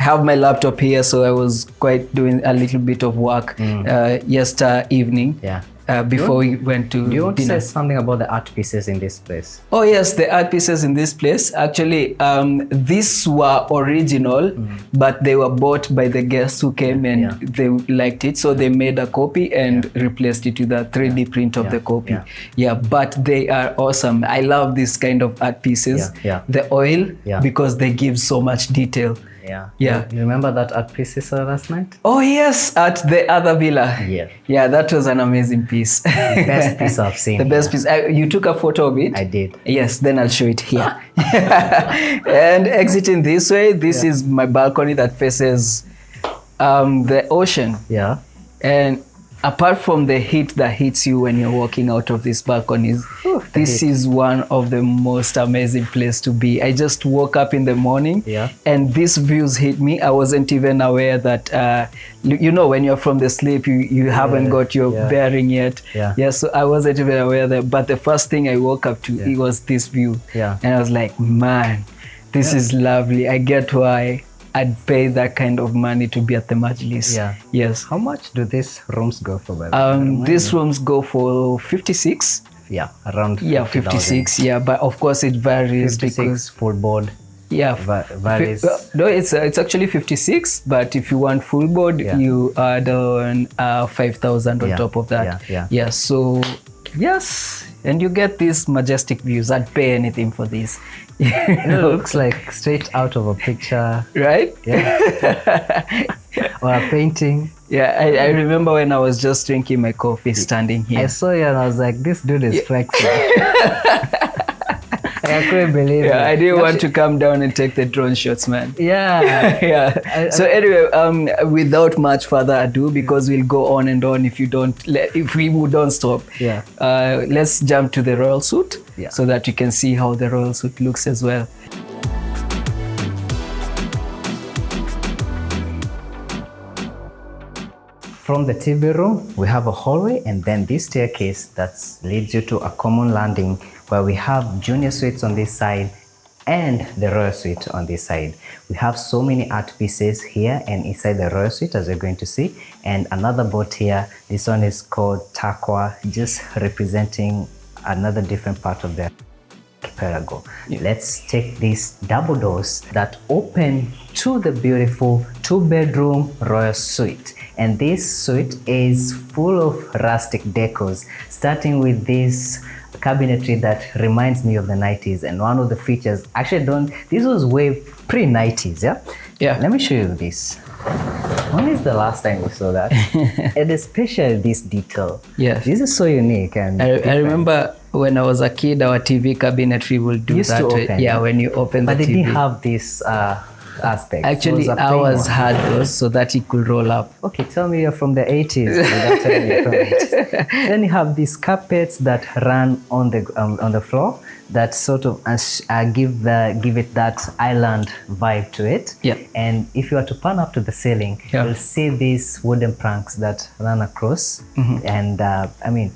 Speaker 3: I have my laptop here, so I was quite doing a little bit of work yesterday evening.
Speaker 1: Yeah.
Speaker 3: Before we went to dinner.
Speaker 1: Do you want to say something about the art pieces in this place?
Speaker 3: Oh yes, the art pieces in this place. Actually, these were original, but they were bought by the guests who came and they liked it. So they made a copy and replaced it with a 3D print of the copy. Yeah, but they are awesome. I love this kind of art pieces. The oil, because they give so much detail.
Speaker 1: Yeah. You remember that art piece you saw last night?
Speaker 3: Oh yes, at the other villa. Yeah, that was an amazing piece.
Speaker 1: The best piece I've seen.
Speaker 3: The best piece. You took a photo of it?
Speaker 1: I did.
Speaker 3: Yes, then I'll show it here. And exiting this way, this is my balcony that faces the ocean.
Speaker 1: Yeah.
Speaker 3: And apart from the heat that hits you when you're walking out of these balconies, this is one of the most amazing places to be. I just woke up in the morning and these views hit me. I wasn't even aware that, when you're from the sleep, you haven't got your bearing yet. So I wasn't even aware that. But the first thing I woke up to, it was this view. And I was like, man, this is lovely. I get why I'd pay that kind of money to be at the Majlis. Yes.
Speaker 1: How much do these rooms go for?
Speaker 3: These rooms go for 56.
Speaker 1: Yeah, around
Speaker 3: 56. Yeah, but of course it varies.
Speaker 1: 56 full board.
Speaker 3: Yeah,
Speaker 1: varies.
Speaker 3: No, it's actually 56. But if you want full board, you add on 5,000 on top of that. Yeah. So yes, and you get these majestic views. I'd pay anything for this.
Speaker 1: It looks like straight out of a picture,
Speaker 3: right?
Speaker 1: Yeah. Or a painting.
Speaker 3: Yeah, I remember when I was just drinking my coffee standing here.
Speaker 1: I saw you and I was like, this dude is flexing. I couldn't believe it.
Speaker 3: I didn't want to come down and take the drone shots, man.
Speaker 1: Yeah.
Speaker 3: So anyway, without much further ado, because we'll go on and on if we don't stop. Let's jump to the Royale Suite so that you can see how the Royale Suite looks as well.
Speaker 1: From the TV room, we have a hallway and then this staircase that leads you to a common landing where we have junior suites on this side and the Royale Suite on this side. We have so many art pieces here and inside the Royale Suite, as you're going to see, and another boat here. This one is called Takwa, just representing another different part of the archipelago. Let's take these double doors that open to the beautiful 2-bedroom Royale Suite. And this suite is full of rustic decors, starting with this cabinetry that reminds me of the 90s. And one of the features, this was way pre-90s, yeah? Let me show you this. When is the last time we saw that? And especially this detail.
Speaker 3: Yes.
Speaker 1: This is so unique. And
Speaker 3: I remember when I was a kid, our TV cabinetry will do
Speaker 1: used
Speaker 3: that.
Speaker 1: To open,
Speaker 3: when you open the TV.
Speaker 1: But they didn't have this aspect.
Speaker 3: Actually, ours had those so that it could roll up.
Speaker 1: Okay, tell me you're from the 80s. Without telling me from it. Then you have these carpets that run on the floor that sort of give it that island vibe to it.
Speaker 3: Yeah.
Speaker 1: And if you were to pan up to the ceiling, you'll see these wooden planks that run across. And I mean,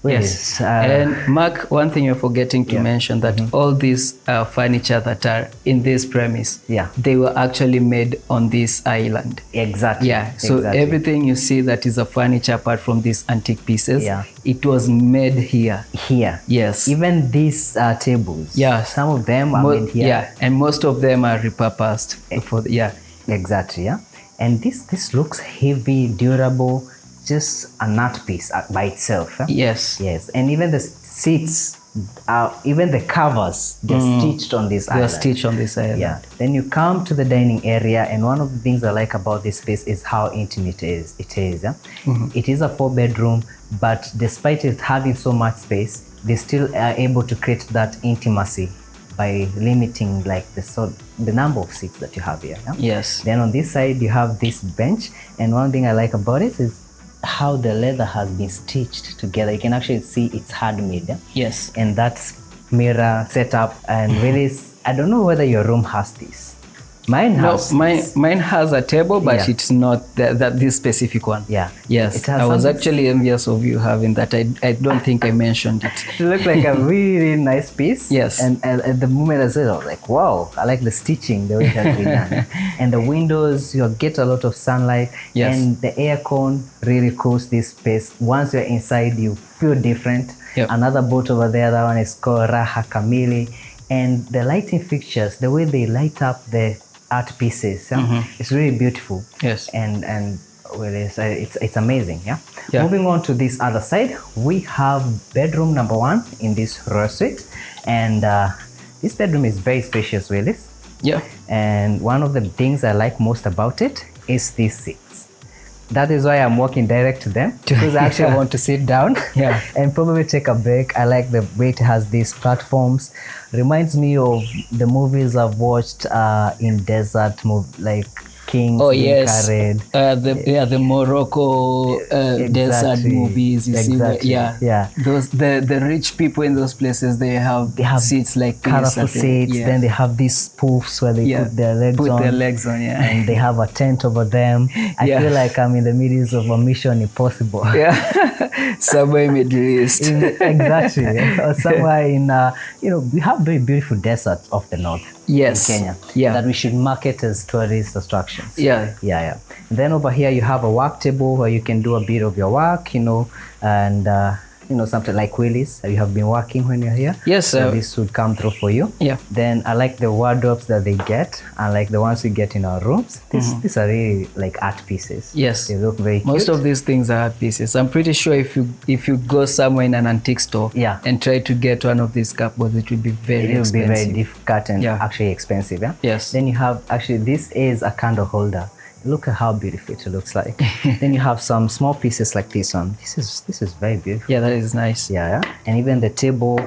Speaker 3: yes. And Mark, one thing you're forgetting to mention that all these furniture that are in this premise, they were actually made on this island.
Speaker 1: Exactly.
Speaker 3: Yeah. So everything you see that is a furniture apart from these antique pieces, it was made here.
Speaker 1: Here.
Speaker 3: Yes.
Speaker 1: Even these tables.
Speaker 3: Yeah.
Speaker 1: Some of them are made here.
Speaker 3: Yeah. And most of them are repurposed for
Speaker 1: Exactly. Yeah. And this looks heavy, durable. Just an art piece by itself.
Speaker 3: Yes.
Speaker 1: Yes. And even the seats, even the covers, they're stitched on this island.
Speaker 3: They're stitched on this island.
Speaker 1: Yeah. Then you come to the dining area, and one of the things I like about this space is how intimate it is. Yeah? It is a 4-bedroom, but despite it having so much space, they still are able to create that intimacy by limiting like the number of seats that you have here. Yeah?
Speaker 3: Yes.
Speaker 1: Then on this side, you have this bench, and one thing I like about it is how the leather has been stitched together. You can actually see it's handmade. Yeah?
Speaker 3: Yes.
Speaker 1: And that's mirror setup, and really, I don't know whether your room has this. Mine has.
Speaker 3: Mine has a table, but it's not this specific one.
Speaker 1: Yeah.
Speaker 3: Yes. I was actually envious of you having that. I don't think I mentioned it.
Speaker 1: It looked like a really nice piece.
Speaker 3: Yes.
Speaker 1: And at the moment I said, I was like, wow, I like the stitching, the way it has been done. And the windows, you get a lot of sunlight.
Speaker 3: Yes.
Speaker 1: And the aircon really cools this space. Once you're inside, you feel different.
Speaker 3: Yep.
Speaker 1: Another boat over there, that one is called Raha Kamili. And the lighting fixtures, the way they light up the art pieces, it's really beautiful.
Speaker 3: Yes.
Speaker 1: And well, it's amazing. Yeah? Moving on to this other side, we have bedroom number 1 in this Royale Suite, and this bedroom is very spacious, really.
Speaker 3: Yeah.
Speaker 1: And one of the things I like most about it is these seats. That is why I'm walking direct to them, because I actually want to sit down and probably take a break. I like the way it has these platforms. Reminds me of the movies I've watched in desert, like Kings.
Speaker 3: Oh yes,
Speaker 1: Carried.
Speaker 3: The Morocco desert movies. You see, those the rich people in those places, they have seats like
Speaker 1: colorful seats.
Speaker 3: Yeah.
Speaker 1: Then they have these spoofs where they put their legs on. And they have a tent over them. I feel like I'm in the middle of a Mission Impossible.
Speaker 3: Somewhere in Middle East.
Speaker 1: Exactly. Or somewhere in we have very beautiful deserts of the north.
Speaker 3: Yes.
Speaker 1: In Kenya. That we should market as tourist attractions.
Speaker 3: Yeah.
Speaker 1: Then over here you have a work table where you can do a bit of your work, and something like Willis. You have been working when you're here.
Speaker 3: Yes.
Speaker 1: So this would come through for you.
Speaker 3: Yeah.
Speaker 1: Then I like the wardrobes that they get, unlike the ones we get in our rooms. These are really like art pieces.
Speaker 3: Yes.
Speaker 1: They look very cute.
Speaker 3: Most of these things are art pieces. I'm pretty sure if you go somewhere in an antique store and try to get one of these cupboards, it will be very expensive.
Speaker 1: It will be very difficult and actually expensive. Yeah.
Speaker 3: Yes.
Speaker 1: Then you have this is a candle holder. Look at how beautiful it looks like. Then you have some small pieces like this one. This is very beautiful.
Speaker 3: Yeah, that is nice.
Speaker 1: Yeah. And even the table,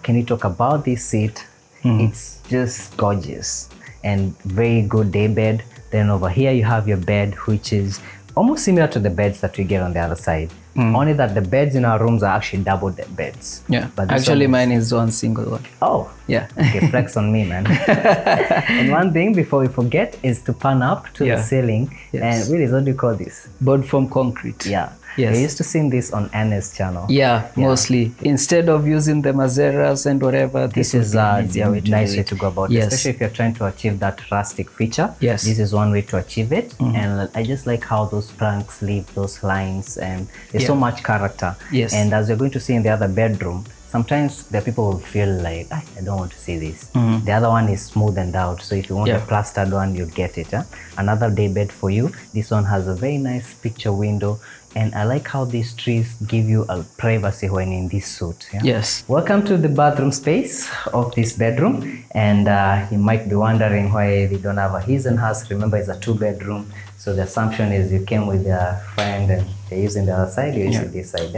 Speaker 1: can we talk about this seat? It's just gorgeous and very good day bed. Then over here you have your bed, which is almost similar to the beds that we get on the other side. Only that the beds in our rooms are actually double beds.
Speaker 3: Yeah. But actually mine is one single one.
Speaker 1: Oh.
Speaker 3: Yeah.
Speaker 1: Okay, flex on me, man. And one thing before we forget is to pan up to the ceiling. And really, what do you call this?
Speaker 3: Board from concrete.
Speaker 1: Yeah.
Speaker 3: Yes.
Speaker 1: I used to sing this on Anna's channel.
Speaker 3: Yeah, mostly. Instead of using the mazeras and whatever,
Speaker 1: this is a nice way to go about it.
Speaker 3: Yes.
Speaker 1: Especially if you're trying to achieve that rustic feature.
Speaker 3: Yes.
Speaker 1: This is one way to achieve it. And I just like how those planks leave those lines, and there's so much character.
Speaker 3: Yes.
Speaker 1: And as you're going to see in the other bedroom, sometimes the people will feel like, I don't want to see this. The other one is smoothened out. So if you want a plastered one, you get it. Another day bed for you. This one has a very nice picture window. And I like how these trees give you a privacy when in this suite.
Speaker 3: Yes.
Speaker 1: Welcome to the bathroom space of this bedroom. And you might be wondering why they don't have a his and hers. Remember, it's a 2-bedroom. So the assumption is you came with a friend and they're using the other side, you're using this side.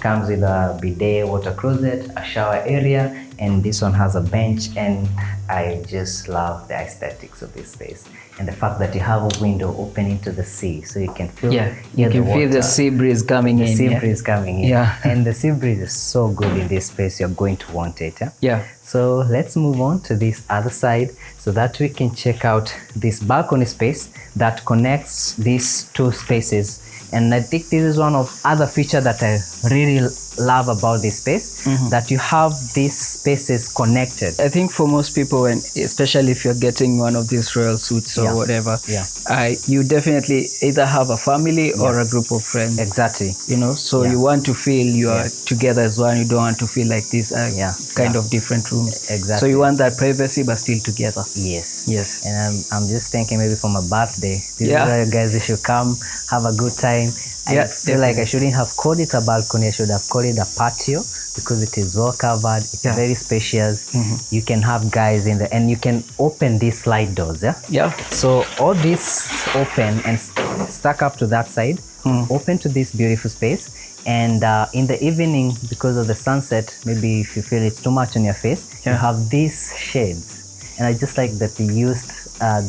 Speaker 1: Comes with a bidet, water closet, a shower area, and this one has a bench, and I just love the aesthetics of this space and the fact that you have a window opening to the sea, so you can feel
Speaker 3: the sea breeze coming in.
Speaker 1: The sea breeze coming in.
Speaker 3: Yeah.
Speaker 1: And the sea breeze is so good in this space. You're going to want it.
Speaker 3: Yeah.
Speaker 1: So let's move on to this other side so that we can check out this balcony space that connects these two spaces. And I think this is one of other features that I really love about this space, that you have these spaces connected.
Speaker 3: I think for most people, especially if you're getting one of these royal suites or whatever, you definitely either have a family or a group of friends.
Speaker 1: Exactly.
Speaker 3: You know, so you want to feel you are together as one. You don't want to feel like these kind of different rooms.
Speaker 1: Exactly.
Speaker 3: So you want that privacy but still together.
Speaker 1: Yes.
Speaker 3: Yes.
Speaker 1: And I'm just thinking maybe for my birthday, this is where you guys should come, have a good time. I feel like I shouldn't have called it a balcony. I should have called it a patio because it is well covered. It's very spacious. You can have guys in there, and you can open these slide doors.
Speaker 3: Yeah.
Speaker 1: So all this open and stuck up to that side, open to this beautiful space. And in the evening, because of the sunset, maybe if you feel it's too much on your face, you have these shades. And I just like that they used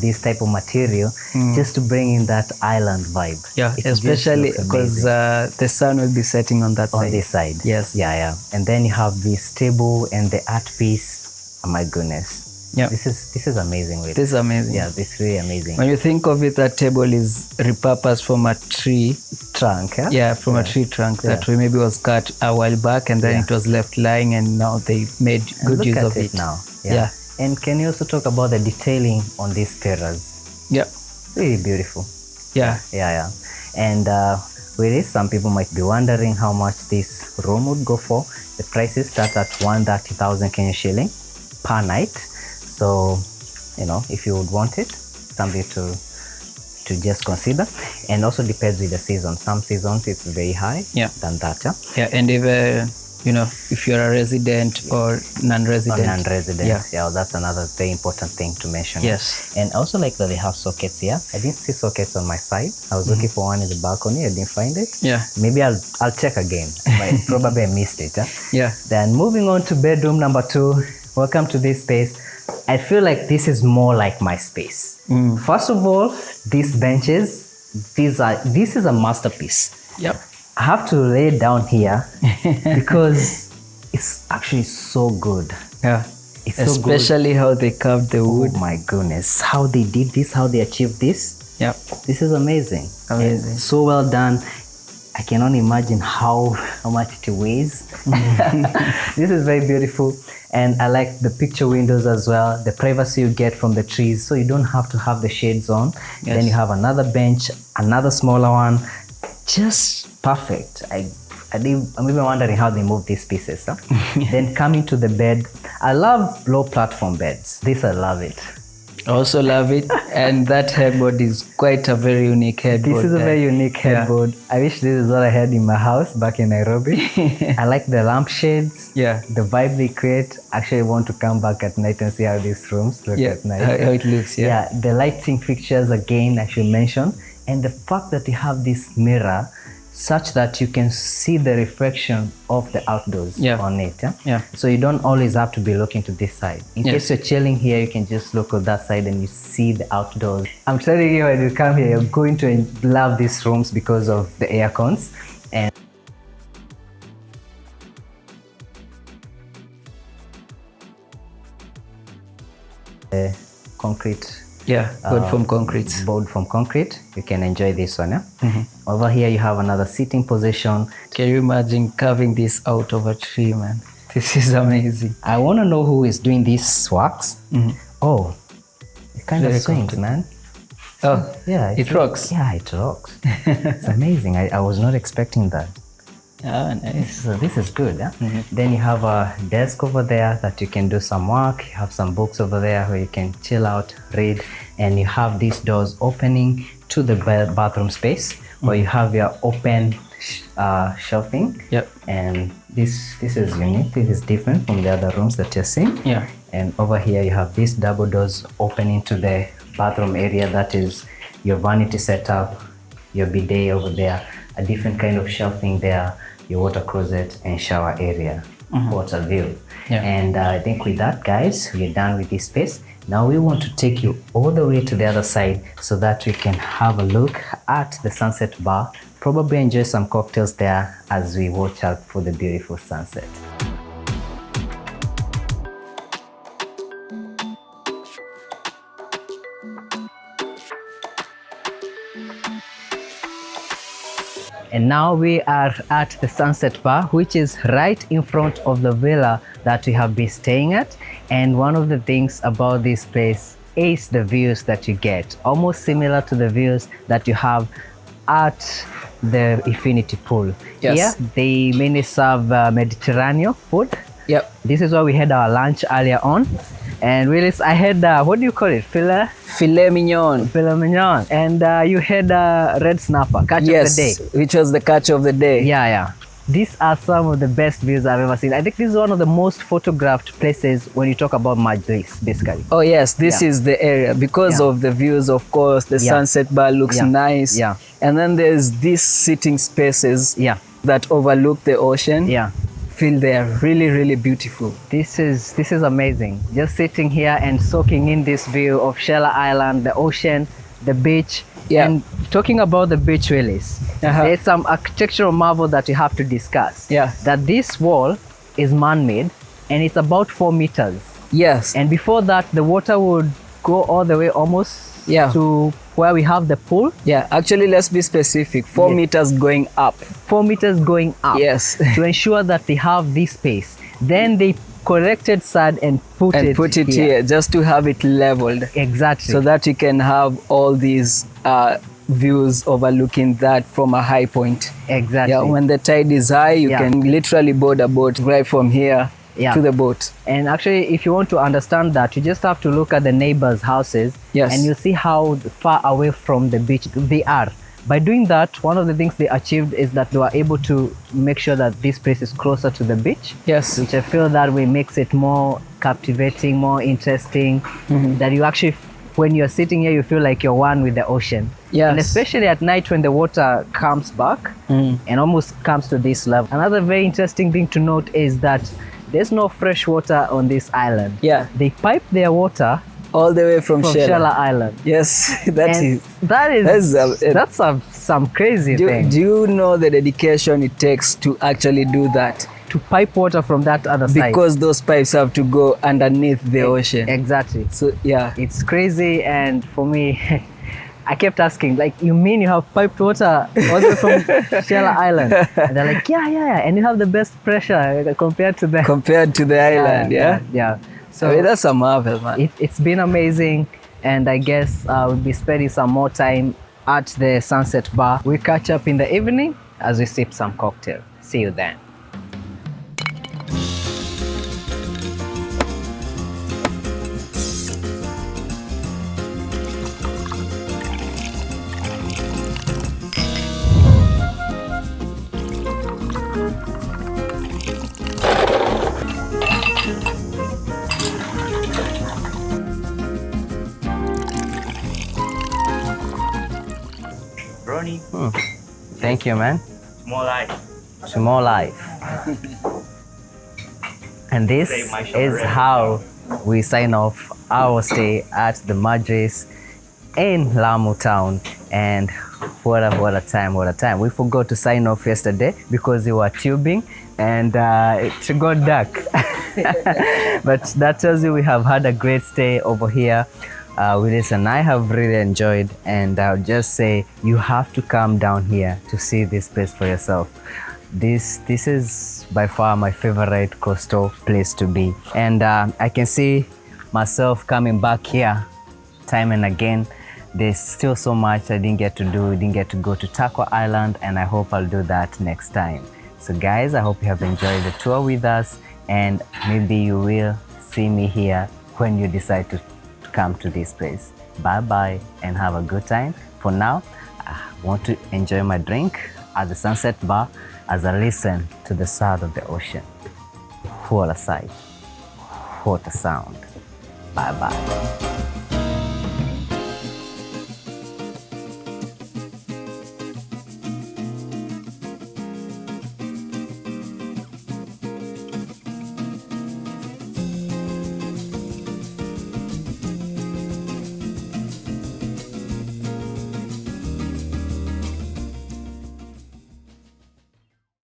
Speaker 1: this type of material just to bring in that island vibe.
Speaker 3: Yeah, especially because the sun will be setting on that side.
Speaker 1: On this side.
Speaker 3: Yes.
Speaker 1: Yeah. And then you have this table and the art piece. Oh my goodness.
Speaker 3: Yeah.
Speaker 1: This is amazing. Really.
Speaker 3: This is amazing.
Speaker 1: Yeah, this is really amazing.
Speaker 3: When you think of it, that table is repurposed from a tree
Speaker 1: trunk.
Speaker 3: Yeah, from a tree trunk that maybe was cut a while back, and then it was left lying, and now they made good use of it
Speaker 1: now.
Speaker 3: Yeah.
Speaker 1: And can you also talk about the detailing on these pillars?
Speaker 3: Yeah.
Speaker 1: Really beautiful.
Speaker 3: Yeah.
Speaker 1: And with this, some people might be wondering how much this room would go for. The prices start at 130,000 Kenyan shilling per night. So, you know, if you would want it, something to just consider. And also depends with the season. Some seasons it's very high than that.
Speaker 3: Yeah, and if you're a resident or non-resident.
Speaker 1: Yeah, that's another very important thing to mention.
Speaker 3: Yes.
Speaker 1: And also like that they have sockets here. I didn't see sockets on my side. I was looking for one in the balcony. I didn't find it.
Speaker 3: Yeah.
Speaker 1: Maybe I'll check again. Probably I missed it.
Speaker 3: Yeah.
Speaker 1: Then moving on to bedroom number 2. Welcome to this space. I feel like this is more like my space. First of all, these benches, this is a masterpiece.
Speaker 3: Yep.
Speaker 1: I have to lay it down here because it's actually so good.
Speaker 3: Yeah.
Speaker 1: It's
Speaker 3: especially
Speaker 1: so good.
Speaker 3: How they carved the wood.
Speaker 1: Oh my goodness. How they did this, how they achieved this.
Speaker 3: Yeah.
Speaker 1: This is amazing.
Speaker 3: Amazing.
Speaker 1: It's so well done. I cannot imagine how much it weighs. This is very beautiful. And I like the picture windows as well, the privacy you get from the trees, so you don't have to have the shades on. Yes. Then you have another bench, another smaller one. Just perfect. I'm even wondering how they move these pieces. Then coming to the bed, I love low platform beds. This, I love it.
Speaker 3: I also love it. And that headboard is quite a very unique headboard.
Speaker 1: This is a very unique headboard. Yeah. I wish this is what I had in my house back in Nairobi. I like the lampshades.
Speaker 3: Yeah.
Speaker 1: The vibe they create. Actually, I want to come back at night and see how these rooms look at night.
Speaker 3: How it looks,
Speaker 1: Yeah, the lighting fixtures, again, I should mention. And the fact that you have this mirror such that you can see the reflection of the outdoors on it. So you don't always have to be looking to this side. In case you're chilling here, you can just look at that side and you see the outdoors. I'm telling you, when you come here, you're going to love these rooms because of the air cons. And concrete.
Speaker 3: Yeah, board from concrete.
Speaker 1: Board from concrete. You can enjoy this one. Over here, you have another sitting position.
Speaker 3: Can you imagine carving this out of a tree, man? This is amazing.
Speaker 1: I want to know who is doing these works. Oh, it kind of swings, man.
Speaker 3: Oh,
Speaker 1: yeah.
Speaker 3: It rocks.
Speaker 1: Yeah, it rocks. It's amazing. I was not expecting that.
Speaker 3: Oh, nice.
Speaker 1: So this is good. Then you have a desk over there that you can do some work. You have some books over there where you can chill out, read, and you have these doors opening to the bathroom space where you have your open shelving.
Speaker 3: Yep.
Speaker 1: And this is unique. This is different from the other rooms that you're seeing.
Speaker 3: Yeah.
Speaker 1: And over here you have these double doors opening to the bathroom area. That is your vanity setup, your bidet over there, a different kind of shelving there, your water closet and shower area. water view. And I think with that, guys, we're done with this space. Now we want to take you all the way to the other side so that we can have a look at the sunset bar, probably enjoy some cocktails there as we watch out for the beautiful sunset. And now we are at the Sunset Bar, which is right in front of the villa that we have been staying at. And one of the things about this place is the views that you get, almost similar to the views that you have at the Infinity Pool.
Speaker 3: Yes.
Speaker 1: Here, they mainly serve Mediterranean food.
Speaker 3: Yep.
Speaker 1: This is where we had our lunch earlier on. And Willis, I had, what do you call it?
Speaker 3: Filet mignon.
Speaker 1: Filet mignon. And you had red snapper, catch of the day.
Speaker 3: Which was the catch of the day.
Speaker 1: Yeah. These are some of the best views I've ever seen. I think this is one of the most photographed places when you talk about Majlis, basically.
Speaker 3: Oh yes, this is the area because of the views, of course. The sunset bar looks nice.
Speaker 1: Yeah.
Speaker 3: And then there's these sitting spaces that overlook the ocean.
Speaker 1: Yeah.
Speaker 3: Feel they are really, really beautiful.
Speaker 1: This is amazing. Just sitting here and soaking in this view of Shella Island, the ocean, the beach. And talking about the beach, Willis, there's some architectural marvel that you have to discuss. That this wall is man-made and it's about 4 meters.
Speaker 3: Yes.
Speaker 1: And before that, the water would go all the way almost to where we have the pool.
Speaker 3: Yeah, actually, let's be specific. 4 meters going up.
Speaker 1: 4 meters going up.
Speaker 3: Yes.
Speaker 1: To ensure that they have this space. Then they collected sand and put it
Speaker 3: here just to have it leveled.
Speaker 1: Exactly.
Speaker 3: So that you can have all these views overlooking that from a high point.
Speaker 1: Exactly.
Speaker 3: Yeah, when the tide is high, you can literally board a boat right from here to the boat.
Speaker 1: And actually, if you want to understand that, you just have to look at the neighbors' houses and you see how far away from the beach they are. By doing that, one of the things they achieved is that they were able to make sure that this place is closer to the beach.
Speaker 3: Yes.
Speaker 1: Which I feel that way makes it more captivating, more interesting, that you actually, when you're sitting here, you feel like you're one with the ocean.
Speaker 3: Yes.
Speaker 1: And especially at night when the water comes back and almost comes to this level. Another very interesting thing to note is that there's no fresh water on this island.
Speaker 3: Yeah.
Speaker 1: They pipe their water
Speaker 3: all the way from
Speaker 1: Shella Island.
Speaker 3: Yes,
Speaker 1: that's some crazy thing.
Speaker 3: Do you know the dedication it takes to actually do that?
Speaker 1: To pipe water from that other side.
Speaker 3: Because those pipes have to go underneath the ocean.
Speaker 1: Exactly.
Speaker 3: So yeah,
Speaker 1: it's crazy. And for me, I kept asking, like, you mean you have piped water all the way from Shella Island? And they're like, yeah. And you have the best pressure compared to the
Speaker 3: island.
Speaker 1: Yeah. So
Speaker 3: I mean, that's a marvel, man.
Speaker 1: It's been amazing, and I guess we'll be spending some more time at the Sunset Bar. We'll catch up in the evening as we sip some cocktail. See you then. Thank you, man. Small life. And this is how we sign off our stay at the Majlis in Lamu town. And what a time. We forgot to sign off yesterday because we were tubing and it got dark. But that tells you we have had a great stay over here. Willis and I have really enjoyed, and I'll just say you have to come down here to see this place for yourself. This is by far my favorite coastal place to be, and I can see myself coming back here time and again. There's still so much I didn't get to do. We didn't get to go to Taco Island, and I hope I'll do that next time. So guys, I hope you have enjoyed the tour with us, and maybe you will see me here when you decide to come to this place. Bye and have a good time. For now, I want to enjoy my drink at the Sunset Bar as I listen to the sound of the ocean. What a sight, what a sound. Bye.